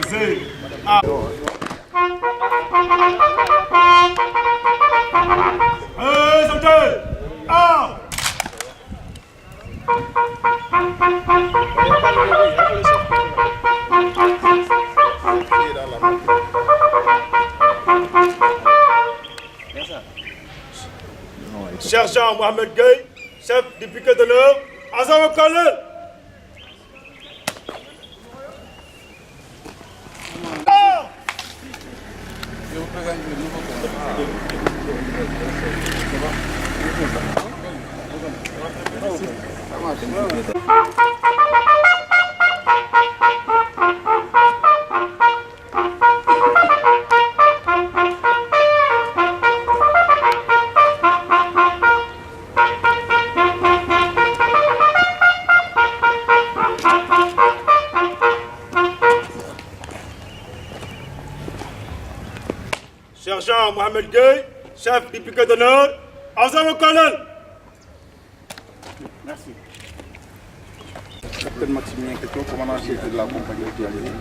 Posé. Ah. Santé. Ah. Sergent Mohamed Gueye, chef du piquet d'honneur, Azam au colonel. Je vous présente le nouveau Sergent Mohamed Gueye, chef du piquet d'honneur, Azam au colonel. Merci. Capitaine Maximilien Keto, commandant chef de la compagnie hospitalière.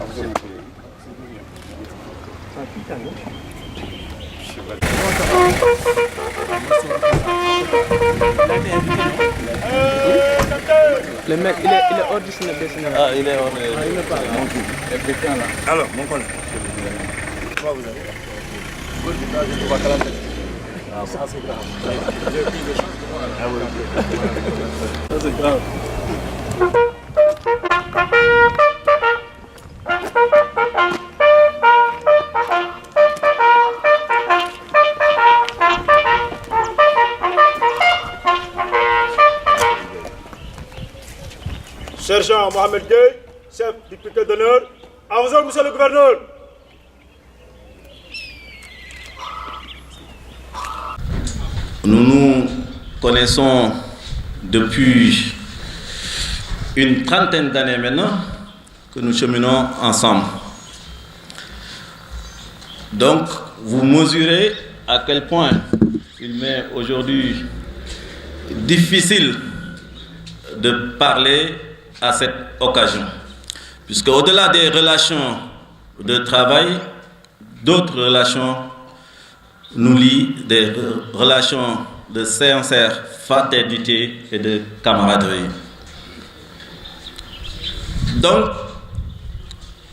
Le mec, il est hors du cinéma. Ah, il est hors du il me parle. Alors, mon collègue. Comment vous allez? Ah, ça c'est grave. Ça c'est grave. Sergent Mohamed Gueye, chef du piquet d'honneur, à vous, monsieur le gouverneur. Nous nous connaissons depuis une trentaine d'années maintenant que nous cheminons ensemble. Donc, vous mesurez à quel point il m'est aujourd'hui difficile de parler à cette occasion. Puisque au-delà des relations de travail, d'autres relations nous lient, des relations de sincère fraternité et de camaraderie. Donc,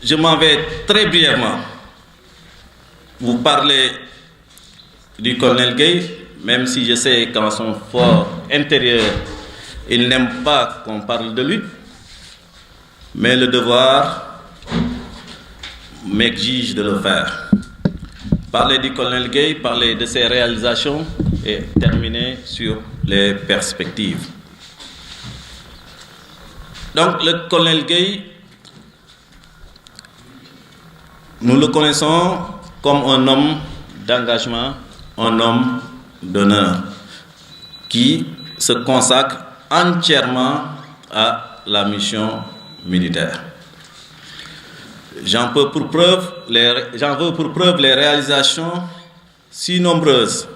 je m'en vais très brièvement vous parler du colonel Gueye, même si je sais qu'en son fort intérieur, il n'aime pas qu'on parle de lui, mais le devoir m'exige de le faire. Parler du colonel Gueye, parler de ses réalisations et terminer sur les perspectives. Donc le colonel Gueye, nous le connaissons comme un homme d'engagement, un homme d'honneur, qui se consacre entièrement à la mission militaire. J'en veux pour preuve les réalisations si nombreuses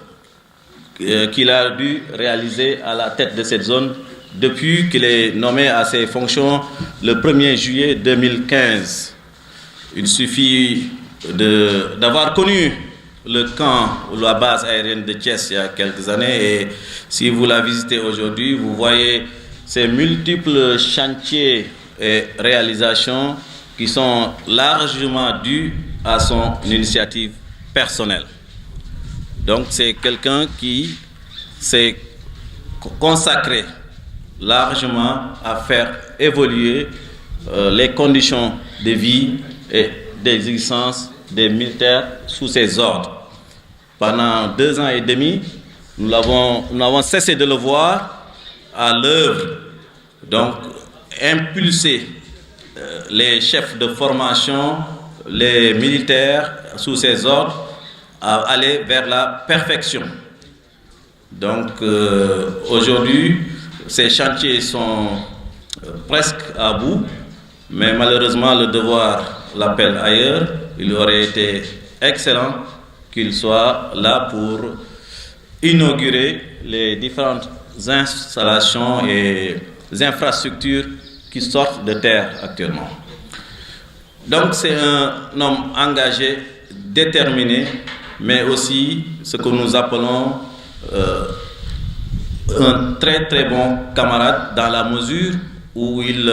qu'il a dû réaliser à la tête de cette zone depuis qu'il est nommé à ses fonctions le 1er juillet 2015. Il suffit d'avoir connu le camp ou la base aérienne de Thiès il y a quelques années, et si vous la visitez aujourd'hui, vous voyez ces multiples chantiers et réalisations qui sont largement dus à son initiative personnelle. Donc c'est quelqu'un qui s'est consacré largement à faire évoluer les conditions de vie et d'existence des militaires sous ses ordres. Pendant 2 ans et demi, nous n'avons cessé de le voir à l'œuvre, donc impulser les chefs de formation, les militaires sous ses ordres à aller vers la perfection. Donc aujourd'hui, ces chantiers sont presque à bout, mais malheureusement le devoir l'appelle ailleurs. Il aurait été excellent qu'il soit là pour inaugurer les différentes installations et infrastructures qui sortent de terre actuellement. Donc c'est un homme engagé, déterminé, mais aussi ce que nous appelons un très très bon camarade dans la mesure où il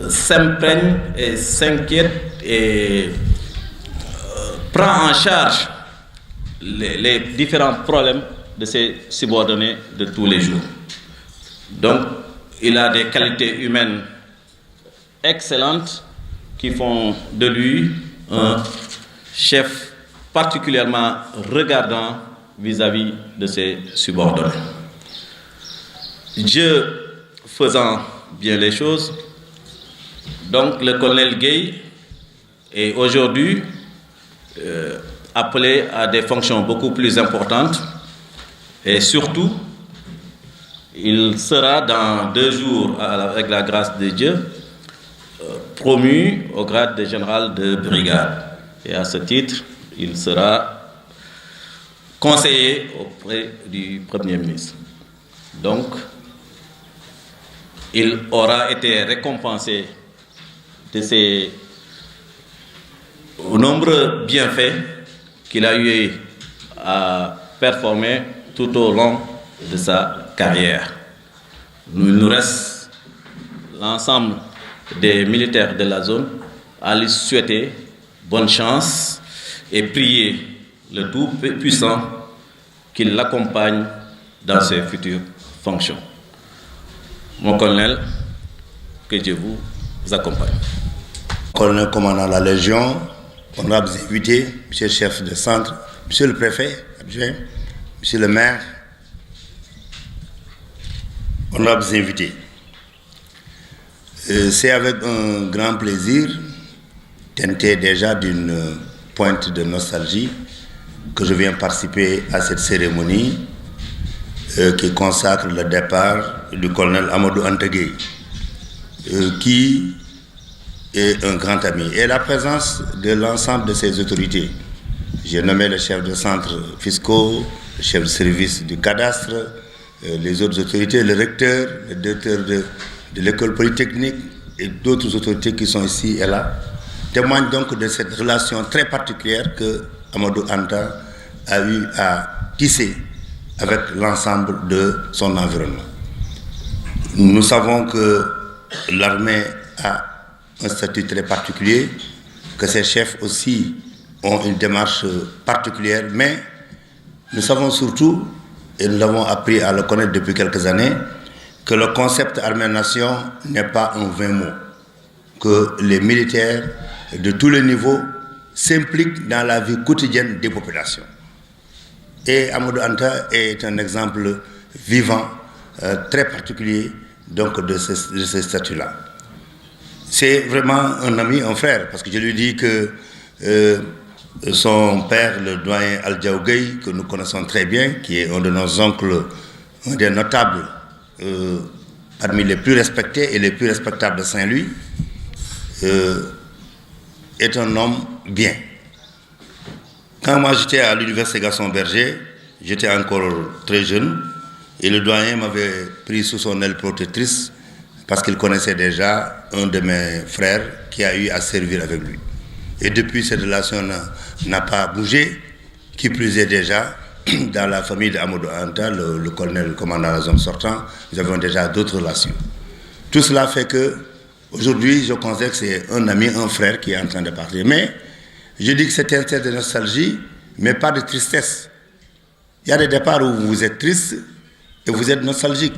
s'imprègne et s'inquiète et prend en charge les différents problèmes de ses subordonnés de tous les jours. Donc, il a des qualités humaines excellentes qui font de lui un chef particulièrement regardant vis-à-vis de ses subordonnés. Dieu faisant bien les choses, donc le colonel Gueye est aujourd'hui appelé à des fonctions beaucoup plus importantes et surtout, il sera dans 2 jours, avec la grâce de Dieu, promu au grade de général de brigade. Et à ce titre, il sera conseiller auprès du Premier ministre. Donc, il aura été récompensé de ses nombreux bienfaits qu'il a eu à performer tout au long de sa carrière. Il nous reste l'ensemble des militaires de la zone à lui souhaiter bonne chance et prier le Tout-Puissant qu'il l'accompagne dans ses futures fonctions. Mon colonel, que Dieu vous accompagne. Colonel commandant la Légion, honorables invités, monsieur le chef de centre, monsieur le préfet adjoint, monsieur le maire, honorables invités. C'est avec un grand plaisir, teinté déjà d'une pointe de nostalgie, que je viens participer à cette cérémonie qui consacre le départ du colonel Amadou Anta Gueye, qui est un grand ami, et la présence de l'ensemble de ses autorités. J'ai nommé le chef de centre fiscaux, le chef de service du cadastre, les autres autorités, le recteur, le directeur de l'école polytechnique et d'autres autorités qui sont ici et là, témoignent donc de cette relation très particulière que Amadou Anta a eu à tisser avec l'ensemble de son environnement. Nous savons que l'armée a un statut très particulier, que ses chefs aussi ont une démarche particulière, mais nous savons surtout, et nous l'avons appris à le connaître depuis quelques années, que le concept armée-nation n'est pas un vain mot, que les militaires de tous les niveaux s'impliquent dans la vie quotidienne des populations. Et Amadou Anta est un exemple vivant, très particulier donc de ce statut-là. C'est vraiment un ami, un frère, parce que je lui dis que son père, le doyen Al-Diaw Gueye, que nous connaissons très bien, qui est un de nos oncles, un des notables parmi les plus respectés et les plus respectables de Saint-Louis, est un homme bien. Quand moi j'étais à l'université Gaston Berger, j'étais encore très jeune, et le doyen m'avait pris sous son aile protectrice parce qu'il connaissait déjà un de mes frères qui a eu à servir avec lui. Et depuis, cette relation n'a pas bougé, qui plus est déjà, dans la famille d'Amadou Anta, le colonel, le commandant de la zone sortant, nous avons déjà d'autres relations. Tout cela fait que, aujourd'hui, je considère que c'est un ami, un frère qui est en train de partir. Mais, je dis que c'est un test de nostalgie, mais pas de tristesse. Il y a des départs où vous êtes triste et vous êtes nostalgique.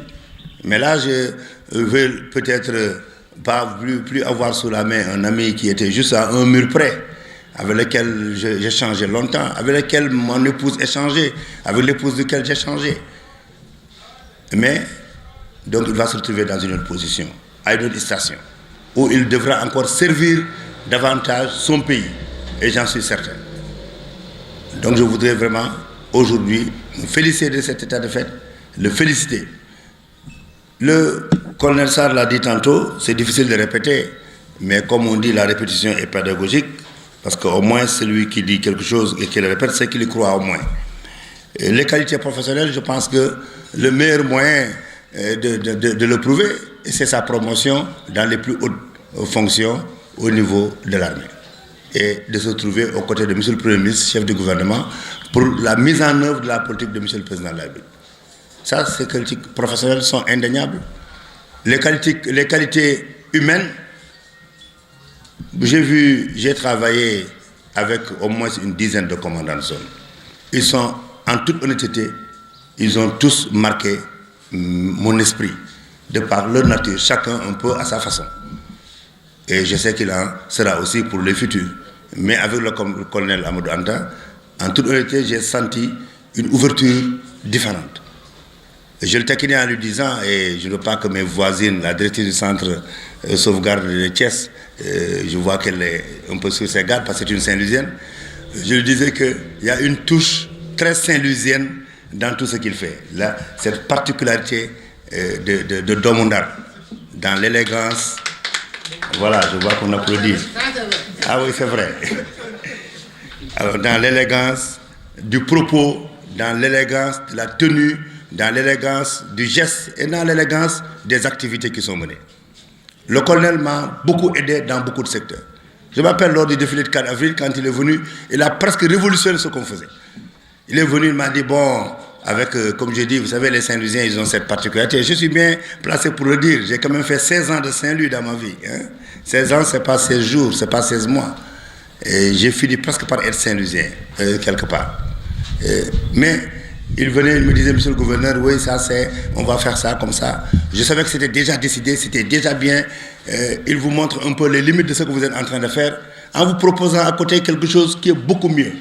Mais là, je veux peut-être pas plus avoir sous la main un ami qui était juste à un mur près, avec lequel j'ai changé longtemps, avec lequel mon épouse échangeait, avec l'épouse de laquelle j'ai changé. Mais, donc il va se retrouver dans une autre position, à une autre station, où il devra encore servir davantage son pays, et j'en suis certain. Donc je voudrais vraiment, aujourd'hui, me féliciter de cet état de fait, le féliciter. Le colonel Sarr l'a dit tantôt, c'est difficile de répéter, mais comme on dit, la répétition est pédagogique, parce qu'au moins celui qui dit quelque chose et qui le répète, c'est qu'il y croit au moins. Et les qualités professionnelles, je pense que le meilleur moyen de le prouver, c'est sa promotion dans les plus hautes fonctions au niveau de l'armée et de se trouver aux côtés de M. le Premier ministre, chef du gouvernement, pour la mise en œuvre de la politique de M. le Président de la République. Ça, ces qualités professionnelles sont indéniables. Les qualités humaines, j'ai travaillé avec au moins une dizaine de commandants de zone. Ils sont, en toute honnêteté, ils ont tous marqué mon esprit, de par leur nature, chacun un peu à sa façon. Et je sais qu'il en sera aussi pour les futurs. Mais avec le colonel Amadou Anta, en toute honnêteté, j'ai senti une ouverture différente. Et je le taquinais en lui disant, et je ne veux pas que mes voisines, la directrice du centre sauvegarde de Thiès, je vois qu'elle est un peu sur ses gardes parce que c'est une Saint-Louisienne, je lui disais qu'il y a une touche très Saint-Louisienne dans tout ce qu'il fait. Là, cette particularité de Domondar, dans l'élégance. Voilà, je vois qu'on applaudit. Ah oui, c'est vrai. Alors, dans l'élégance du propos, dans l'élégance de la tenue, dans l'élégance du geste et dans l'élégance des activités qui sont menées. Le colonel m'a beaucoup aidé dans beaucoup de secteurs. Je m'appelle lors du défilé de 4 avril, quand il est venu, il a presque révolutionné ce qu'on faisait. Il est venu, il m'a dit, bon, avec, comme je dis, vous savez, les Saint-Louisiens, ils ont cette particularité. Je suis bien placé pour le dire. J'ai quand même fait 16 ans de Saint-Louis dans ma vie. Hein. 16 ans, ce n'est pas 16 jours, ce n'est pas 16 mois. Et j'ai fini presque par être Saint-Louisien, quelque part. Mais il venait, il me disait, monsieur le gouverneur, oui, ça c'est, on va faire ça comme ça. Je savais que c'était déjà décidé, c'était déjà bien. Il vous montre un peu les limites de ce que vous êtes en train de faire, en vous proposant à côté quelque chose qui est beaucoup mieux.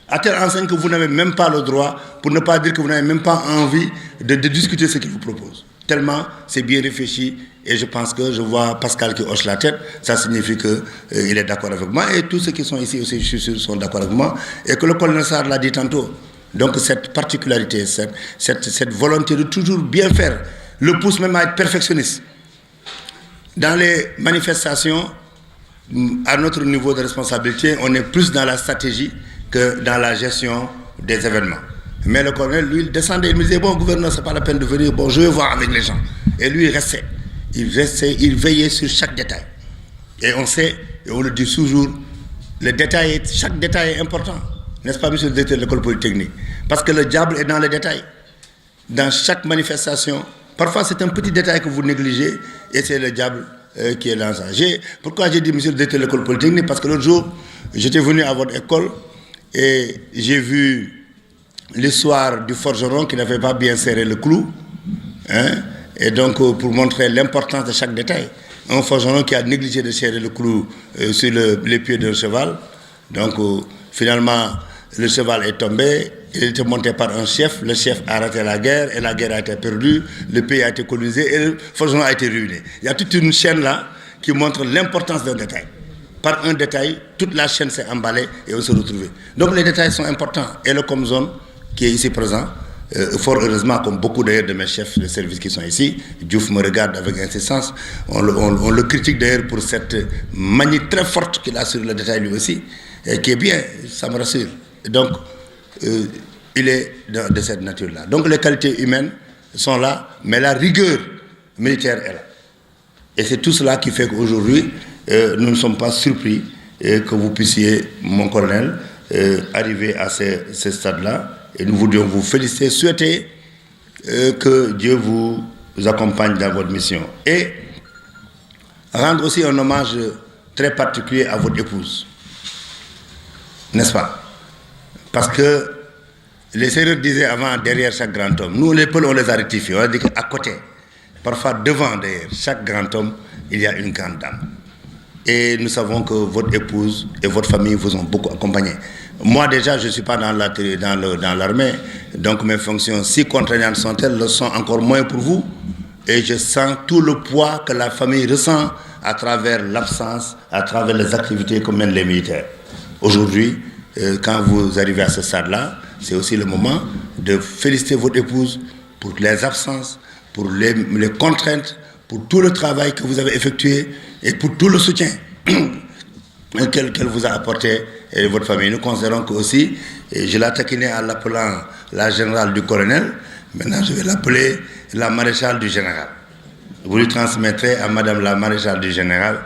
À telle enseigne que vous n'avez même pas le droit, pour ne pas dire que vous n'avez même pas envie de discuter ce qu'il vous propose. Tellement c'est bien réfléchi, et je pense que je vois Pascal qui hoche la tête, ça signifie qu'il est d'accord avec moi, et tous ceux qui sont ici aussi, je suis sûr, sont d'accord avec moi, et que le colonel Sarr l'a dit tantôt. Donc cette particularité, cette volonté de toujours bien faire, le pousse même à être perfectionniste. Dans les manifestations, à notre niveau de responsabilité, on est plus dans la stratégie que dans la gestion des événements. Mais le colonel, lui, il descendait, il me disait, bon, gouverneur, ce n'est pas la peine de venir, bon, je vais voir avec les gens. Et lui, il restait. Il veillait sur chaque détail. Et on sait, et on le dit toujours, chaque détail est important. N'est-ce pas, monsieur le directeur de l'école polytechnique? Parce que le diable est dans les détails. Dans chaque manifestation, parfois c'est un petit détail que vous négligez et c'est le diable qui est dans ça. Pourquoi j'ai dit monsieur le directeur de l'école polytechnique? Parce que l'autre jour, j'étais venu à votre école et j'ai vu l'histoire du forgeron qui n'avait pas bien serré le clou. Hein? Et donc, pour montrer l'importance de chaque détail. Un forgeron qui a négligé de serrer le clou sur les pieds d'un cheval. Donc, finalement, le cheval est tombé, il était monté par un chef, le chef a raté la guerre et la guerre a été perdue, le pays a été colonisé et le forgeron a été ruiné. Il y a toute une chaîne là qui montre l'importance d'un détail. Par un détail, toute la chaîne s'est emballée et on se retrouve. Donc les détails sont importants. Et le Comzone, qui est ici présent, fort heureusement, comme beaucoup d'ailleurs de mes chefs de service qui sont ici, Diouf me regarde avec insistance, on le critique d'ailleurs pour cette manie très forte qu'il a sur le détail lui aussi, et qui est bien, ça me rassure. Donc, il est de cette nature-là. Donc les qualités humaines sont là, mais la rigueur militaire est là. Et c'est tout cela qui fait qu'aujourd'hui, nous ne sommes pas surpris que vous puissiez, mon colonel, arriver à ce stade-là. Et nous voudrions vous féliciter, souhaiter que Dieu vous accompagne dans votre mission. Et rendre aussi un hommage très particulier à votre épouse. N'est-ce pas? Parce que les Seigneurs disaient avant, derrière chaque grand homme, nous les Peuls on les a rectifiés, on a dit qu'à côté, parfois devant d'ailleurs, chaque grand homme, il y a une grande dame. Et nous savons que votre épouse et votre famille vous ont beaucoup accompagné. Moi déjà, je ne suis pas dans l'armée, donc mes fonctions si contraignantes sont-elles, le sont encore moins pour vous. Et je sens tout le poids que la famille ressent à travers l'absence, à travers les activités que mènent les militaires. Aujourd'hui, quand vous arrivez à ce stade-là, c'est aussi le moment de féliciter votre épouse pour les absences, pour les contraintes, pour tout le travail que vous avez effectué et pour tout le soutien qu'elle vous a apporté et votre famille. Nous considérons que aussi, et je l'ai taquiné en l'appelant la générale du colonel, maintenant je vais l'appeler la maréchale du général. Vous lui transmettrez à madame la maréchale du général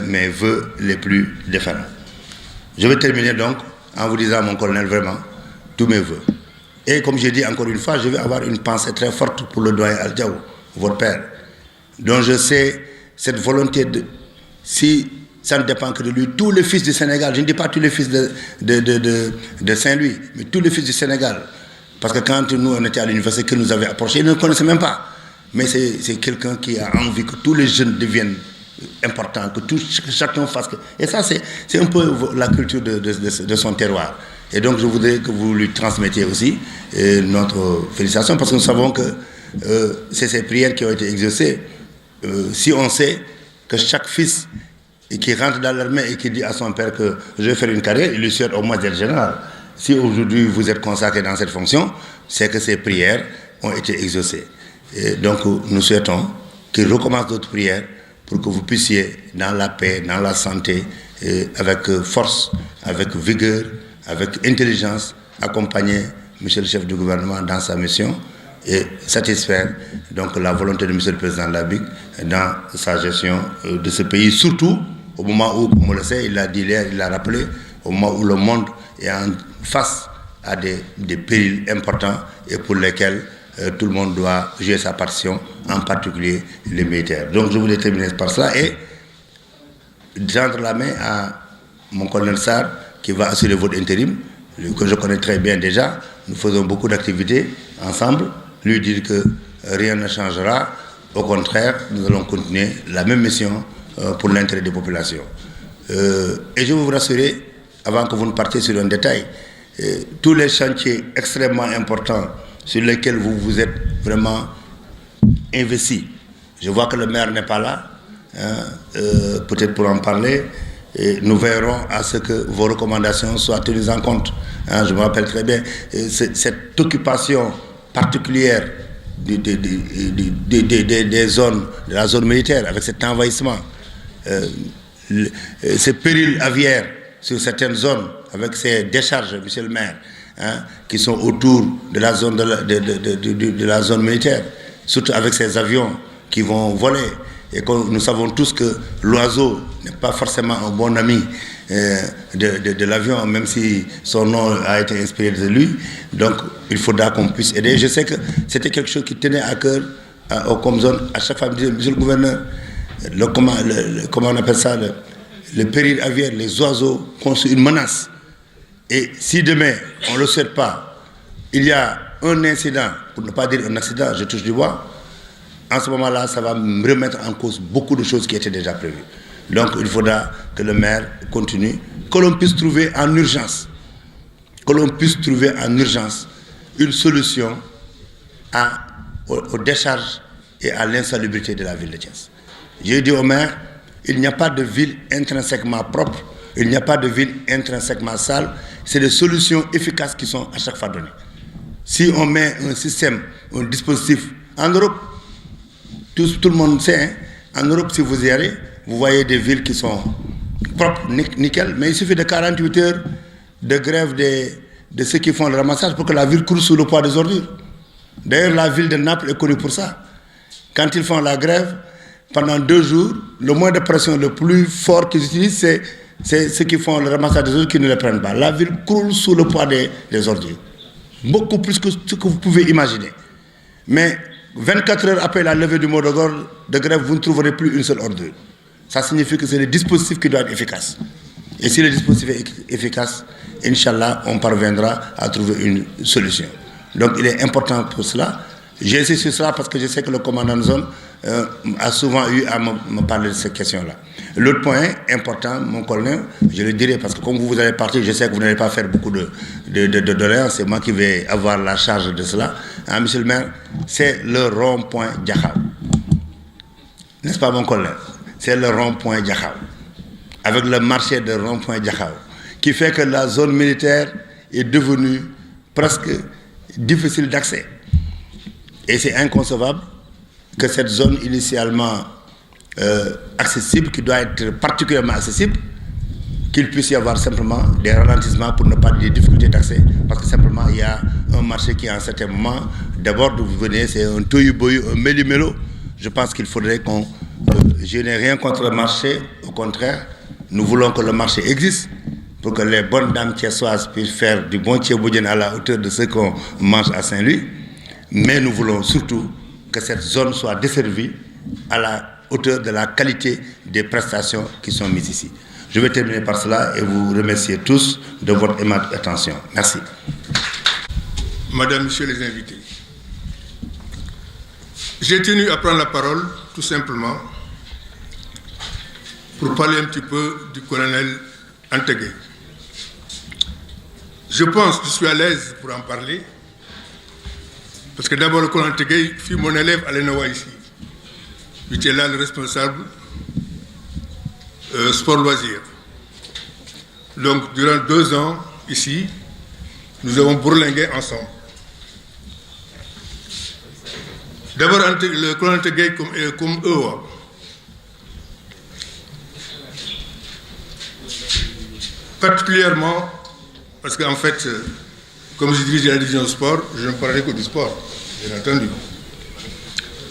mes vœux les plus déferlants. Je vais terminer donc en vous disant, mon colonel, vraiment, tous mes vœux. Et comme j'ai dit encore une fois, je vais avoir une pensée très forte pour le doyen Al-Diaw, votre père, dont je sais cette volonté de... Si ça ne dépend que de lui, tous les fils du Sénégal, je ne dis pas tous les fils de Saint-Louis, mais tous les fils du Sénégal, parce que quand nous on était à l'université, que nous avait approché, ils ne le connaissaient même pas. Mais c'est quelqu'un qui a envie que tous les jeunes deviennent importants, que chacun fasse... Et ça, c'est un peu la culture de son terroir. Et donc, je voudrais que vous lui transmettiez aussi notre félicitation, parce que nous savons que c'est ces prières qui ont été exaucées. Si on sait que chaque fils qui rentre dans l'armée et qui dit à son père que je vais faire une carrière, il lui souhaite au moins d'être général. Si aujourd'hui vous êtes consacré dans cette fonction, c'est que ces prières ont été exaucées. Et donc, nous souhaitons qu'il recommence d'autres prières pour que vous puissiez, dans la paix, dans la santé, avec force, avec vigueur, avec intelligence, accompagner M. le chef du gouvernement dans sa mission et satisfaire donc la volonté de M. le Président de la République dans sa gestion de ce pays, surtout au moment où, comme on le sait, il l'a dit hier, il l'a rappelé, au moment où le monde est en face à des périls importants et pour lesquels tout le monde doit jouer sa partition, en particulier les militaires. Donc je voulais terminer par cela et tendre la main à mon colonel Sarr qui va assurer votre intérim, que je connais très bien déjà. Nous faisons beaucoup d'activités ensemble, lui dire que rien ne changera, au contraire, nous allons continuer la même mission pour l'intérêt des populations. Et je veux vous rassurer, avant que vous ne partiez sur un détail, tous les chantiers extrêmement importants sur lesquels vous vous êtes vraiment investis. Je vois que le maire n'est pas là, peut-être pour en parler, et nous veillerons à ce que vos recommandations soient tenues en compte. Je me rappelle très bien cette occupation particulière des zones, de la zone militaire, avec cet envahissement, ces périls aviaires sur certaines zones, avec ces décharges, monsieur le maire, qui sont autour de la zone, de la zone militaire, surtout avec ces avions qui vont voler. Et nous savons tous que l'oiseau n'est pas forcément un bon ami de l'avion, même si son nom a été inspiré de lui. Donc, il faudra qu'on puisse aider. Je sais que c'était quelque chose qui tenait à cœur au Comzone. À chaque fois, je me disais, monsieur le gouverneur, comment on appelle ça, le péril aviaire, les oiseaux constituent une menace. Et si demain, on ne le souhaite pas, il y a un incident, pour ne pas dire un accident, je touche du bois, en ce moment-là, ça va me remettre en cause beaucoup de choses qui étaient déjà prévues. Donc, il faudra que le maire continue, que l'on puisse trouver en urgence, une solution aux décharges et à l'insalubrité de la ville de Thiès. J'ai dit au maire, il n'y a pas de ville intrinsèquement propre, il n'y a pas de ville intrinsèquement sale, c'est des solutions efficaces qui sont à chaque fois données. Si on met un système, un dispositif en Europe, tout le monde sait, en Europe, si vous y allez, vous voyez des villes qui sont propres, nickel, mais il suffit de 48 heures de grève de ceux qui font le ramassage pour que la ville coule sous le poids des ordures. D'ailleurs, la ville de Naples est connue pour ça. Quand ils font la grève, pendant 2 jours, le moyen de pression le plus fort qu'ils utilisent, c'est ceux qui font le ramassage des ordures qui ne les prennent pas. La ville coule sous le poids des ordures. Beaucoup plus que ce que vous pouvez imaginer. Mais 24 heures après la levée du mot de grève, vous ne trouverez plus une seule ordure. Ça signifie que c'est le dispositif qui doit être efficace. Et si le dispositif est efficace, Inch'Allah, on parviendra à trouver une solution. Donc il est important pour cela. J'ai insisté sur cela parce que je sais que le commandant de zone a souvent eu à me parler de cette question-là. L'autre point important, mon colonel, je le dirai parce que comme vous allez partir, je sais que vous n'allez pas faire beaucoup de doléances, c'est moi qui vais avoir la charge de cela. Monsieur le maire, c'est le rond-point Diakhao. N'est-ce pas mon colonel? C'est le rond-point Diakhao. Avec le marché de rond-point Diakhao, qui fait que la zone militaire est devenue presque difficile d'accès. Et c'est inconcevable que cette zone initialement accessible, qui doit être particulièrement accessible, qu'il puisse y avoir simplement des ralentissements pour ne pas dire des difficultés d'accès, parce que simplement il y a un marché qui à un certain moment, d'abord d'où vous venez, c'est un tohu-bohu, un méli-mélo. Je pense qu'il faudrait qu'on je n'ai rien contre le marché, au contraire, nous voulons que le marché existe pour que les bonnes dames thiessoises puissent faire du bon thieboudienne à la hauteur de ce qu'on mange à Saint-Louis. Mais nous voulons surtout que cette zone soit desservie à la hauteur de la qualité des prestations qui sont mises ici. Je vais terminer par cela et vous remercier tous de votre aimable attention. Merci. Madame, Monsieur les invités, j'ai tenu à prendre la parole tout simplement pour parler un petit peu du colonel Anta Gueye. Je pense que je suis à l'aise pour en parler, parce que d'abord le colonel Anta Gueye fut mon élève à l'ENAWA ici. J'étais là le responsable sport loisirs. Donc durant 2 ans ici, nous avons bourlingué ensemble. D'abord le colonel Anta Gueye comme EOA. Particulièrement parce qu'en fait, comme je dirige la division sport, je ne parlerai que du sport, bien entendu.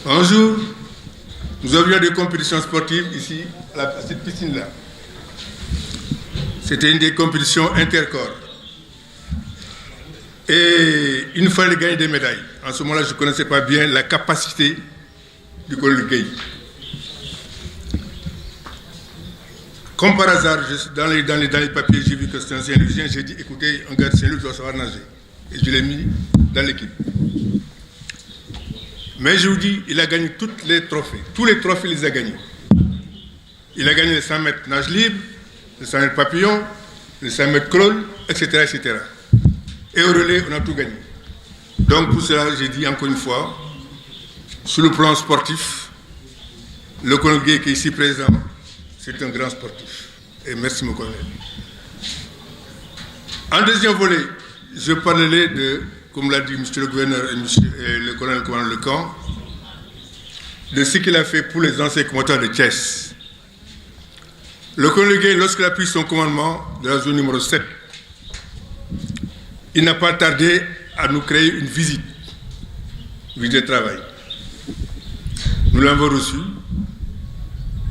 Un jour, nous avions des compétitions sportives ici, à cette piscine-là. C'était une des compétitions intercorps. Et il nous fallait gagner des médailles. En ce moment-là, je ne connaissais pas bien la capacité du colonel Gueye. Comme par hasard, dans les papiers, j'ai vu que c'était un Saint-Louisien. J'ai dit, écoutez, un gars de Saint-Louis doit savoir nager. Et je l'ai mis dans l'équipe. Mais je vous dis, il a gagné tous les trophées. Tous les trophées, il les a gagnés. Il a gagné les 100 mètres nage libre, les 100 mètres papillon, les 100 mètres crawl, etc., etc. Et au relais, on a tout gagné. Donc pour cela, j'ai dit encore une fois, sur le plan sportif, le colonel Gueye qui est ici présent, c'est un grand sportif. Et merci mon colonel. En deuxième volet, je parlerai de, comme l'a dit monsieur le gouverneur et le colonel commandant Le Camp, de ce qu'il a fait pour les anciens combattants de Thiès. Le colonel Gueye, lorsqu'il a pris son commandement de la zone numéro 7, il n'a pas tardé à nous créer une visite de travail. Nous l'avons reçu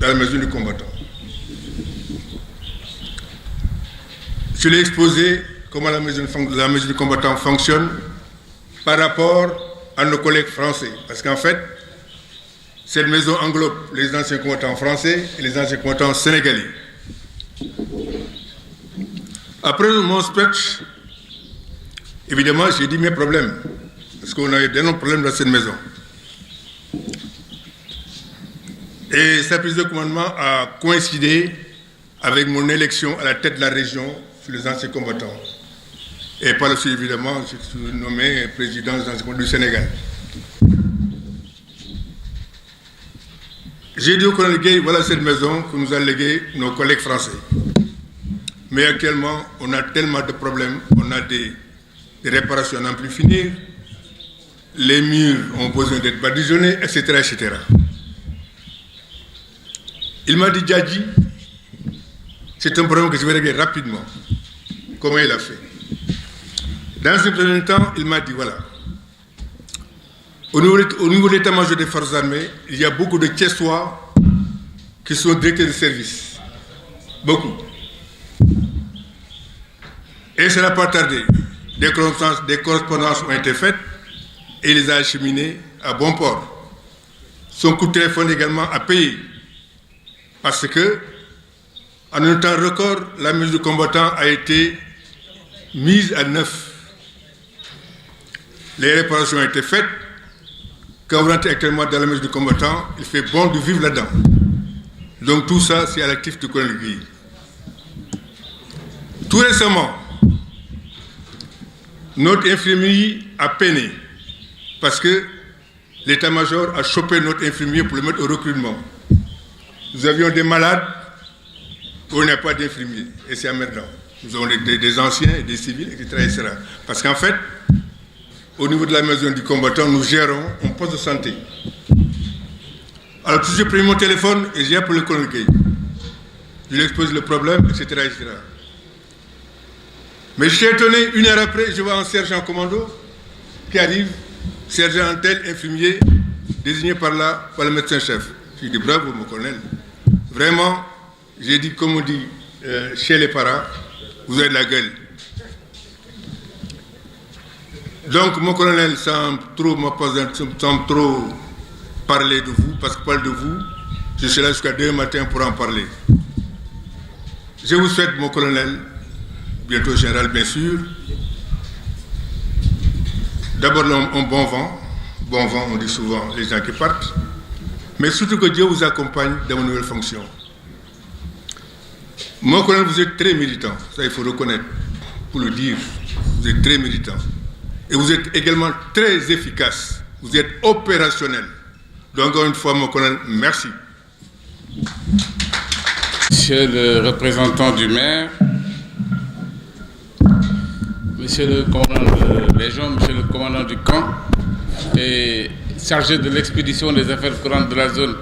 dans la maison du combattant. Je l'ai exposé comment la maison du combattant fonctionne par rapport à nos collègues français. Parce qu'en fait, cette maison englobe les anciens combattants français et les anciens combattants sénégalais. Après mon speech, évidemment, j'ai dit mes problèmes. Parce qu'on a eu d'énormes problèmes dans cette maison. Et sa prise de commandement a coïncidé avec mon élection à la tête de la région sur les anciens combattants. Et par la suite, évidemment, je suis nommé président des anciens combattants du Sénégal. J'ai dit au colonel Gueye, voilà cette maison que nous a léguée nos collègues français. Mais actuellement, on a tellement de problèmes, on a des réparations à n'en plus finir, les murs ont besoin d'être badigeonnés, etc., etc. Il m'a dit, Djadji, c'est un problème que je vais régler rapidement. Comment il a fait? Dans un premier temps, il m'a dit, voilà, au niveau de l'état-major des forces armées, il y a beaucoup de Thiessois qui sont directeurs de service. Beaucoup. Et ça n'a pas tardé. Des correspondances ont été faites et il les a acheminées à bon port. Son coup de téléphone également a payé. Parce que, en un temps record, la maison du combattant a été mise à neuf. Les réparations ont été faites. Quand vous rentrez actuellement dans la maison du combattant, il fait bon de vivre là-dedans. Donc tout ça, c'est à l'actif du colonel Gueye. Tout récemment, notre infirmerie a peiné parce que l'état-major a chopé notre infirmier pour le mettre au recrutement. Nous avions des malades où il n'y a pas d'infirmiers et c'est emmerdant. Nous avons des anciens et des civils, etc. Parce qu'en fait, au niveau de la maison du combattant, nous gérons un poste de santé. Alors, tout j'ai pris mon téléphone et j'ai appelé le colonel Gueye. Je lui ai exposé le problème, etc., etc. Mais je suis étonné, 1 heure après, je vois un sergent commando qui arrive, sergent tel, infirmier, désigné par le médecin-chef. Je dis bravo, mon colonel. Vraiment, j'ai dit, comme on dit chez les parents, vous avez de la gueule. Donc, mon colonel, sans trop parler de vous, parce que parler de vous, je serai là jusqu'à 2 matin pour en parler. Je vous souhaite, mon colonel, bientôt général, bien sûr, d'abord un bon vent, on dit souvent les gens qui partent, mais surtout que Dieu vous accompagne dans vos nouvelles fonctions. Mon colonel, vous êtes très militant, ça il faut reconnaître, pour le dire, vous êtes très militant. Et vous êtes également très efficace, vous êtes opérationnel. Donc encore une fois, mon colonel, merci. Monsieur le représentant du maire, monsieur le commandant de Légion, monsieur le commandant du camp et chargé de l'expédition des affaires courantes de la zone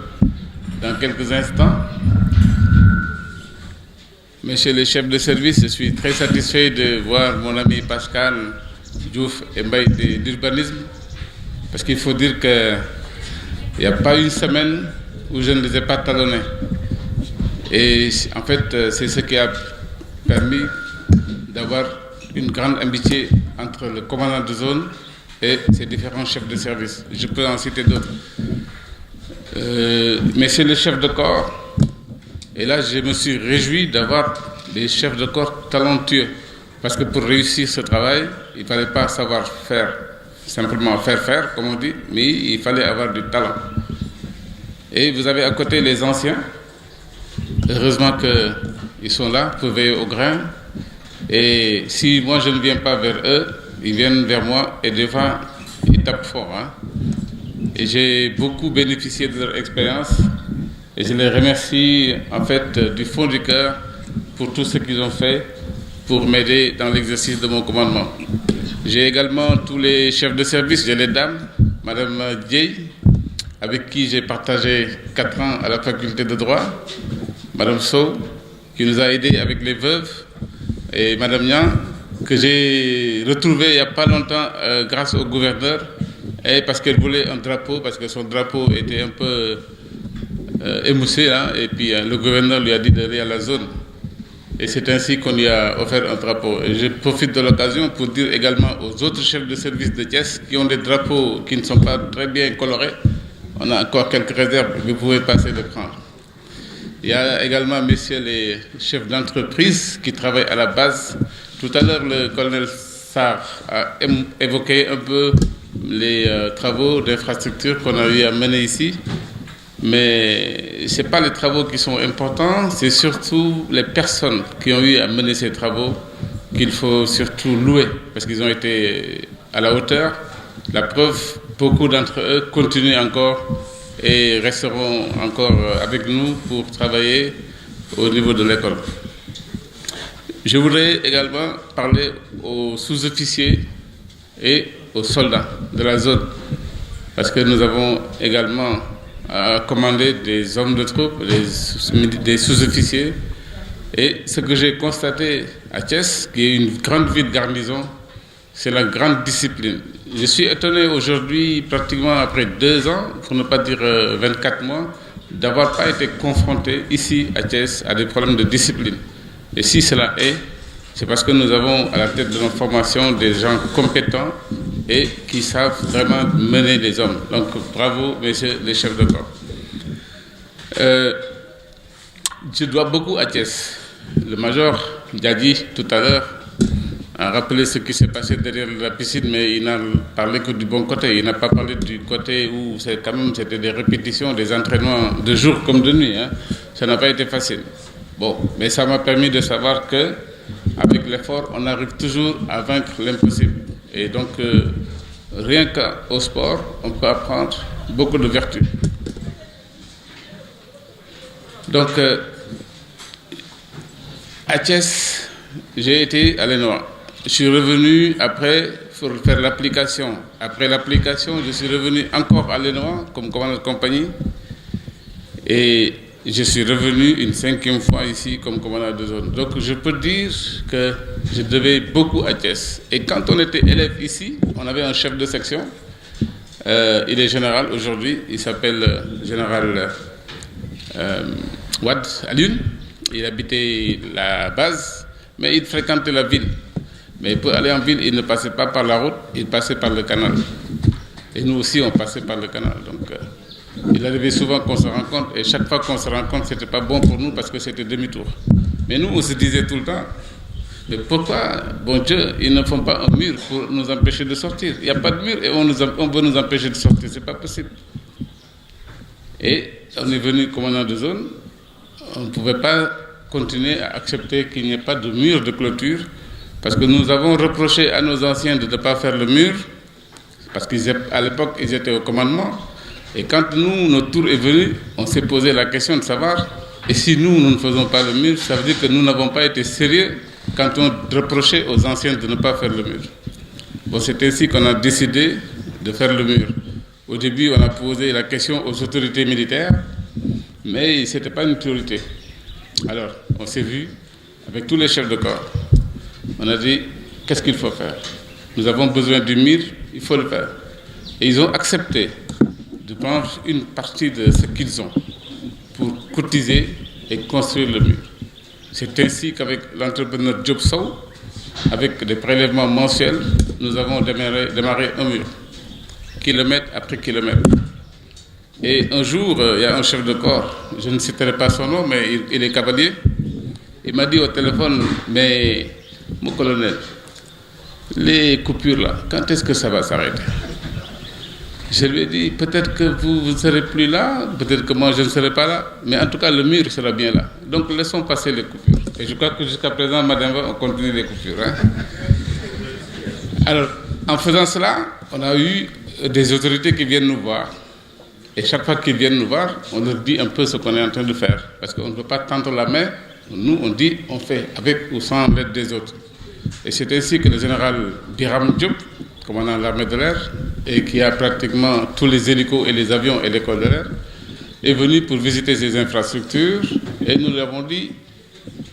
dans quelques instants. Monsieur le chef de service, je suis très satisfait de voir mon ami Pascal Diouf et Mbaye d'urbanisme, parce qu'il faut dire qu'il n'y a pas une semaine où je ne les ai pas talonnés. Et en fait, c'est ce qui a permis d'avoir une grande amitié entre le commandant de zone et ses différents chefs de service. Je peux en citer d'autres. Mais c'est le chef de corps. Et là, je me suis réjoui d'avoir des chefs de corps talentueux. Parce que pour réussir ce travail, il ne fallait pas savoir faire, simplement faire, comme on dit, mais il fallait avoir du talent. Et vous avez à côté les anciens. Heureusement qu'ils sont là pour veiller au grain. Et si moi je ne viens pas vers eux, ils viennent vers moi et des fois ils tapent fort. Et j'ai beaucoup bénéficié de leur expérience et je les remercie en fait du fond du cœur pour tout ce qu'ils ont fait pour m'aider dans l'exercice de mon commandement. J'ai également tous les chefs de service, j'ai les dames, Madame Dieye, avec qui j'ai partagé 4 ans à la faculté de droit, Madame Sow, qui nous a aidés avec les veuves, et Madame Niang, que j'ai retrouvée il n'y a pas longtemps grâce au gouverneur, et parce qu'elle voulait un drapeau, parce que son drapeau était un peu émoussé, et puis le gouverneur lui a dit d'aller à la zone. Et c'est ainsi qu'on lui a offert un drapeau. Et je profite de l'occasion pour dire également aux autres chefs de service de Thiès qui ont des drapeaux qui ne sont pas très bien colorés, on a encore quelques réserves, vous pouvez passer les prendre. Il y a également, messieurs les chefs d'entreprise qui travaillent à la base. Tout à l'heure, le colonel Sarr a évoqué un peu les travaux d'infrastructure qu'on a eu à mener ici. Mais ce n'est pas les travaux qui sont importants, c'est surtout les personnes qui ont eu à mener ces travaux qu'il faut surtout louer, parce qu'ils ont été à la hauteur. La preuve, beaucoup d'entre eux continuent encore et resteront encore avec nous pour travailler au niveau de l'école. Je voudrais également parler aux sous-officiers et aux soldats de la zone, parce que nous avons également commandé des hommes de troupe, des sous-officiers. Et ce que j'ai constaté à Thiès, qui est une grande ville de garnison, c'est la grande discipline. Je suis étonné aujourd'hui, pratiquement après 2 ans, pour ne pas dire 24 mois, d'avoir pas été confronté ici à Thiès à des problèmes de discipline. Et si cela est, c'est parce que nous avons à la tête de notre formation des gens compétents et qui savent vraiment mener les hommes. Donc bravo, messieurs les chefs de corps. Je dois beaucoup à Thiès. Le major Diadi, tout à l'heure, a rappelé ce qui s'est passé derrière la piscine, mais il n'a parlé que du bon côté. Il n'a pas parlé du côté où c'était des répétitions, des entraînements de jour comme de nuit. Ça n'a pas été facile. Bon, mais ça m'a permis de savoir que, avec l'effort, on arrive toujours à vaincre l'impossible. Et donc, rien qu'au sport, on peut apprendre beaucoup de vertus. Donc, à Thiès, j'ai été à l'ENOA. Je suis revenu après pour faire l'application. Après l'application, je suis revenu encore à l'ENOA comme commandant de compagnie. Et je suis revenu une 5e fois ici comme commandant de zone. Donc je peux dire que je devais beaucoup à Thiès. Et quand on était élève ici, on avait un chef de section. Il est général aujourd'hui, il s'appelle général Wad Alioune. Il habitait la base, mais il fréquentait la ville. Mais pour aller en ville, il ne passait pas par la route, il passait par le canal. Et nous aussi, on passait par le canal. Donc, il arrivait souvent qu'on se rencontre, et chaque fois qu'on se rencontre, ce n'était pas bon pour nous parce que c'était demi-tour. Mais nous, on se disait tout le temps, mais pourquoi, bon Dieu, ils ne font pas un mur pour nous empêcher de sortir? Il n'y a pas de mur et on veut nous empêcher de sortir, ce n'est pas possible. Et on est venu commandant de zone, on ne pouvait pas continuer à accepter qu'il n'y ait pas de mur de clôture, parce que nous avons reproché à nos anciens de ne pas faire le mur, parce qu'à l'époque, ils étaient au commandement. Et quand nous, notre tour est venu, on s'est posé la question de savoir, et si nous ne faisons pas le mur, ça veut dire que nous n'avons pas été sérieux quand on reprochait aux anciens de ne pas faire le mur. Bon, c'est ainsi qu'on a décidé de faire le mur. Au début, on a posé la question aux autorités militaires, mais ce n'était pas une priorité. Alors, on s'est vu avec tous les chefs de corps. On a dit, qu'est-ce qu'il faut faire? Nous avons besoin du mur, il faut le faire. Et ils ont accepté de prendre une partie de ce qu'ils ont pour cotiser et construire le mur. C'est ainsi qu'avec l'entrepreneur Diop Sow, avec des prélèvements mensuels, nous avons démarré un mur, kilomètre après kilomètre. Et un jour, il y a un chef de corps, je ne citerai pas son nom, mais il est cavalier. Il m'a dit au téléphone, mais mon colonel, les coupures là, quand est-ce que ça va s'arrêter? Je lui ai dit, peut-être que vous ne serez plus là, peut-être que moi je ne serai pas là, mais en tout cas le mur sera bien là. Donc laissons passer les coupures. Et je crois que jusqu'à présent, Madame, on continue les coupures. Hein? Alors, en faisant cela, on a eu des autorités qui viennent nous voir. Et chaque fois qu'ils viennent nous voir, on leur dit un peu ce qu'on est en train de faire. Parce qu'on ne peut pas tendre la main. Nous, on dit, on fait avec ou sans l'aide des autres. Et c'est ainsi que le général Biram Diop, commandant de l'armée de l'air, et qui a pratiquement tous les hélicos et les avions et l'école de l'air, est venu pour visiter ces infrastructures. Et nous lui avons dit,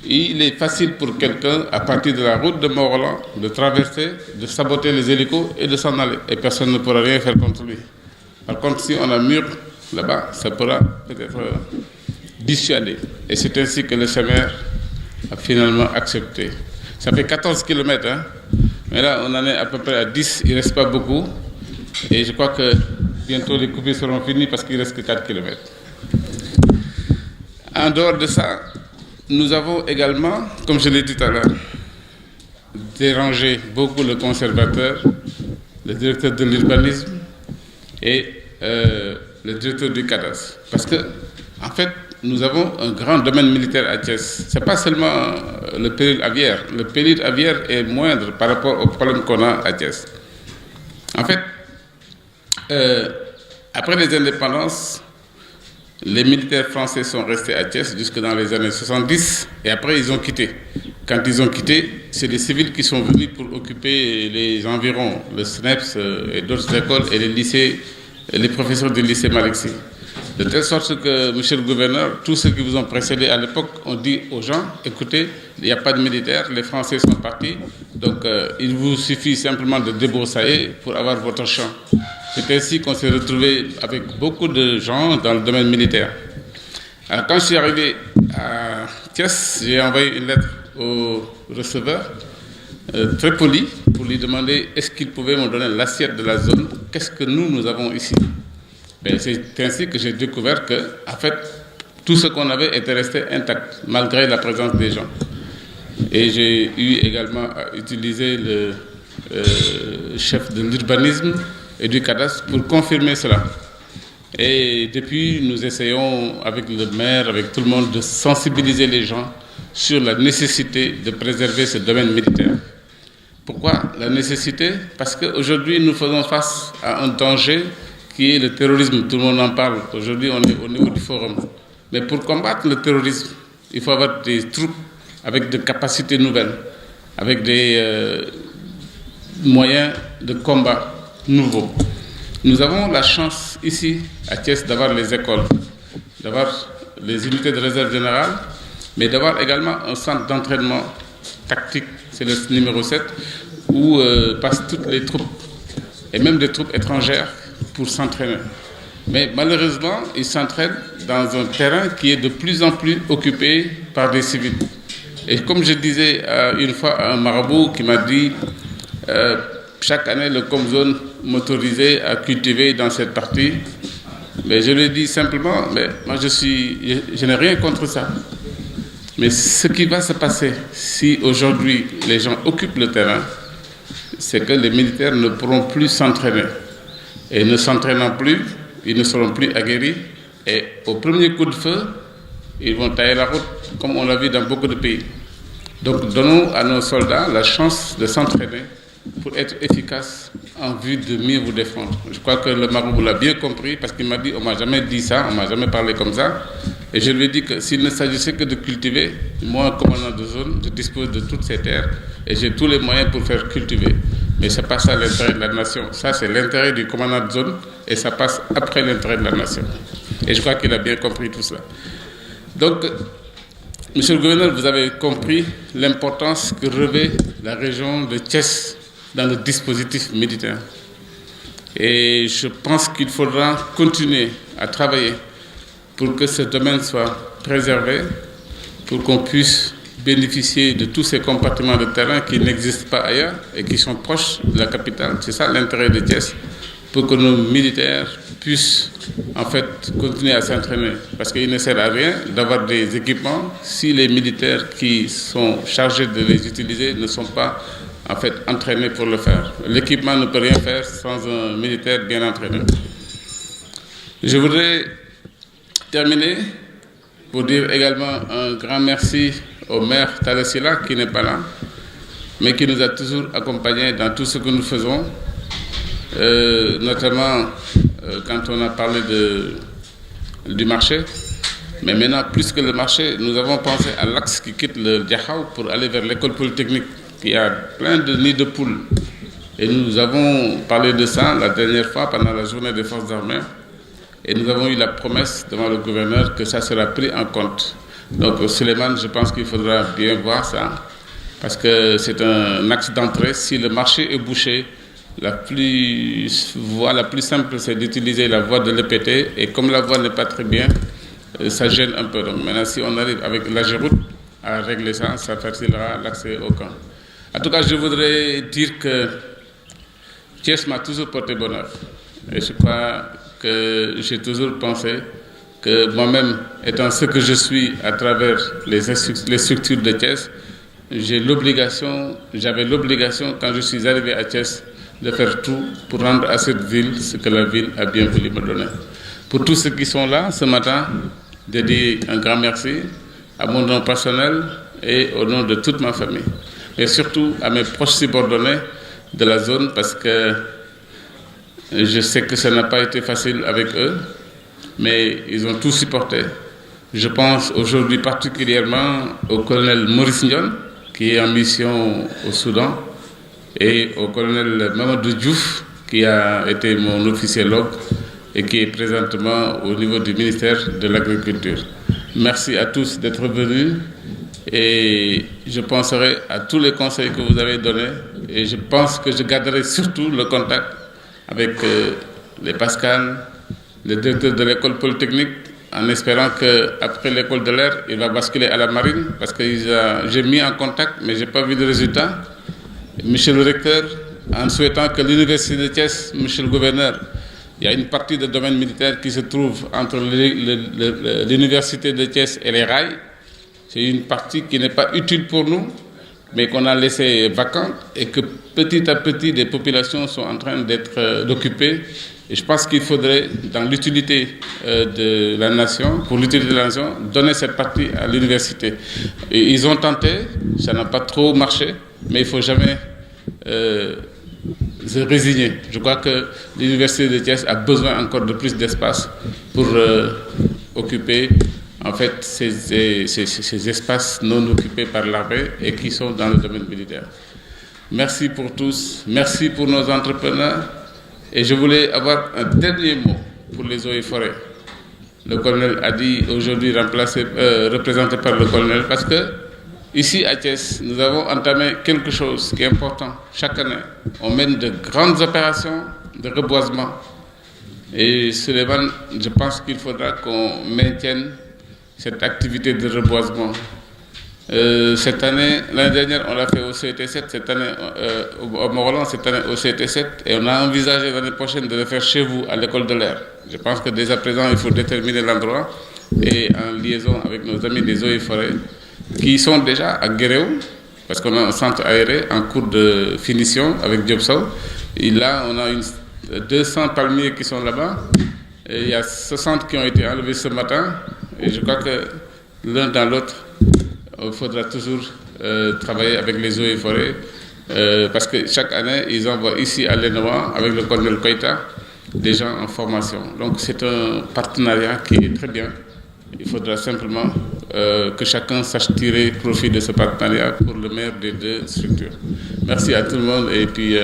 il est facile pour quelqu'un, à partir de la route de Mont-Roland, de traverser, de saboter les hélicos et de s'en aller. Et personne ne pourra rien faire contre lui. Par contre, si on a un mur là-bas, ça pourra peut-être dissuader. Et c'est ainsi que le SEMER a finalement accepté. Ça fait 14 km, hein? Mais là, on en est à peu près à 10, il ne reste pas beaucoup. Et je crois que bientôt les coupures seront finies parce qu'il ne reste que 4 km. En dehors de ça, nous avons également, comme je l'ai dit tout à l'heure, dérangé beaucoup le conservateur, le directeur de l'urbanisme et le directeur du cadastre. Parce que, en fait, nous avons un grand domaine militaire à Thiès. Ce n'est pas seulement le péril aviaire. Le péril aviaire est moindre par rapport aux problèmes qu'on a à Thiès. En fait, après les indépendances, les militaires français sont restés à Thiès jusque dans les années 70 et après ils ont quitté. Quand ils ont quitté, c'est les civils qui sont venus pour occuper les environs, le SNEPS et d'autres écoles et les lycées, les professeurs du lycée Malexi. De telle sorte que, monsieur le gouverneur, tous ceux qui vous ont précédé à l'époque ont dit aux gens, écoutez, il n'y a pas de militaires, les Français sont partis, donc il vous suffit simplement de débroussailler pour avoir votre champ. C'est ainsi qu'on s'est retrouvé avec beaucoup de gens dans le domaine militaire. Alors, quand je suis arrivé à Thiès, j'ai envoyé une lettre au receveur, très poli, pour lui demander est-ce qu'il pouvait me donner l'assiette de la zone, qu'est-ce que nous avons ici. C'est ainsi que j'ai découvert que, en fait, tout ce qu'on avait était resté intact, malgré la présence des gens. Et j'ai eu également à utiliser le chef de l'urbanisme et du cadastre pour confirmer cela. Et depuis, nous essayons, avec le maire, avec tout le monde, de sensibiliser les gens sur la nécessité de préserver ce domaine militaire. Pourquoi la nécessité? Parce qu'aujourd'hui, nous faisons face à un danger qui est le terrorisme. Tout le monde en parle. Aujourd'hui, on est au niveau du forum. Mais pour combattre le terrorisme, il faut avoir des troupes avec des capacités nouvelles, avec des moyens de combat nouveaux. Nous avons la chance ici, à Thiès, d'avoir les écoles, d'avoir les unités de réserve générale, mais d'avoir également un centre d'entraînement tactique, c'est le numéro 7, où passent toutes les troupes, et même des troupes étrangères, pour s'entraîner. Mais malheureusement, ils s'entraînent dans un terrain qui est de plus en plus occupé par des civils. Et comme je disais une fois à un marabout qui m'a dit chaque année le Comzone m'autorisait à cultiver dans cette partie, mais je lui ai dit simplement, mais moi je n'ai rien contre ça. Mais ce qui va se passer si aujourd'hui les gens occupent le terrain, c'est que les militaires ne pourront plus s'entraîner. Et ne s'entraînant plus, ils ne seront plus aguerris. Et au premier coup de feu, ils vont tailler la route, comme on l'a vu dans beaucoup de pays. Donc donnons à nos soldats la chance de s'entraîner pour être efficaces en vue de mieux vous défendre. Je crois que le marabout l'a bien compris parce qu'il m'a dit, on ne m'a jamais dit ça, on ne m'a jamais parlé comme ça. Et je lui ai dit que s'il ne s'agissait que de cultiver, moi, commandant de zone, je dispose de toutes ces terres et j'ai tous les moyens pour faire cultiver. Mais ça passe à l'intérêt de la nation. Ça, c'est l'intérêt du commandant de zone et ça passe après l'intérêt de la nation. Et je crois qu'il a bien compris tout cela. Donc, monsieur le gouverneur, vous avez compris l'importance que revêt la région de Thiès dans le dispositif militaire. Et je pense qu'il faudra continuer à travailler pour que ce domaine soit préservé, pour qu'on puisse bénéficier de tous ces compartiments de terrain qui n'existent pas ailleurs et qui sont proches de la capitale. C'est ça l'intérêt de Thiès, pour que nos militaires puissent en fait continuer à s'entraîner. Parce qu'il ne sert à rien d'avoir des équipements si les militaires qui sont chargés de les utiliser ne sont pas en fait entraînés pour le faire. L'équipement ne peut rien faire sans un militaire bien entraîné. Je voudrais terminer pour dire également un grand merci au maire Talasila qui n'est pas là, mais qui nous a toujours accompagnés dans tout ce que nous faisons, notamment quand on a parlé du marché. Mais maintenant, plus que le marché, nous avons pensé à l'axe qui quitte le Diakhao pour aller vers l'école polytechnique, qui a plein de nids de poules. Et nous avons parlé de ça la dernière fois pendant la journée des forces armées. Et nous avons eu la promesse devant le gouverneur que ça sera pris en compte. Donc, Suleiman, je pense qu'il faudra bien voir ça, parce que c'est un axe d'entrée. Si le marché est bouché, la voie la plus simple, c'est d'utiliser la voie de l'EPT. Et comme la voie n'est pas très bien, ça gêne un peu. Donc, maintenant, si on arrive avec la Géroute à régler ça, ça facilitera l'accès au camp. En tout cas, je voudrais dire que Thiès m'a toujours porté bonheur. Et je crois que j'ai toujours pensé que moi-même, étant ce que je suis à travers les structures de Thiès, j'avais l'obligation, quand je suis arrivé à Thiès, de faire tout pour rendre à cette ville ce que la ville a bien voulu me donner. Pour tous ceux qui sont là ce matin, de dire un grand merci à mon nom personnel et au nom de toute ma famille. Et surtout à mes proches subordonnés de la zone, parce que je sais que ça n'a pas été facile avec eux, mais ils ont tout supporté. Je pense aujourd'hui particulièrement au colonel Maurice Ndion, qui est en mission au Soudan, et au colonel Mamadou Diouf, qui a été mon officier log et qui est présentement au niveau du ministère de l'Agriculture. Merci à tous d'être venus. Et je penserai à tous les conseils que vous avez donnés et je pense que je garderai surtout le contact avec les Pascal, le directeur de l'école polytechnique, en espérant qu'après l'école de l'air, il va basculer à la marine parce que j'ai mis en contact mais je n'ai pas vu de résultat. Monsieur le recteur, en souhaitant que l'université de Thiès, monsieur le gouverneur, il y a une partie du domaine militaire qui se trouve entre l'université de Thiès et les rails. C'est une partie qui n'est pas utile pour nous, mais qu'on a laissée vacante et que petit à petit, des populations sont en train d'occuper. Et je pense qu'il faudrait, dans l'utilité de la nation, pour l'utilité de la nation, donner cette partie à l'université. Et ils ont tenté, ça n'a pas trop marché, mais il ne faut jamais se résigner. Je crois que l'université de Thiès a besoin encore de plus d'espace pour occuper en fait ces espaces non occupés par l'armée et qui sont dans le domaine militaire. Merci pour tous, merci pour nos entrepreneurs. Et je voulais avoir un dernier mot pour les eaux et forêts. Le colonel a dit aujourd'hui représenté par le colonel, parce que ici à Thiès, nous avons entamé quelque chose qui est important. Chaque année, on mène de grandes opérations de reboisement. Et Suleiman, je pense qu'il faudra qu'on maintienne cette activité de reboisement. Cette année, l'année dernière, on l'a fait au CET7, cette année au Morolan, cette année au CET7, et on a envisagé l'année prochaine de le faire chez vous, à l'école de l'air. Je pense que dès à présent, il faut déterminer l'endroit et en liaison avec nos amis des eaux et forêts qui sont déjà à Guéréo, parce qu'on a un centre aéré en cours de finition avec Diopsao. Et là, on a 200 palmiers qui sont là-bas. Et il y a 60 qui ont été enlevés ce matin. Et je crois que l'un dans l'autre, il faudra toujours travailler avec les eaux et forêts. Parce que chaque année, ils envoient ici à l'ENOA, avec le colonel Koïta, des gens en formation. Donc c'est un partenariat qui est très bien. Il faudra simplement que chacun sache tirer profit de ce partenariat pour le meilleur des deux structures. Merci à tout le monde et puis...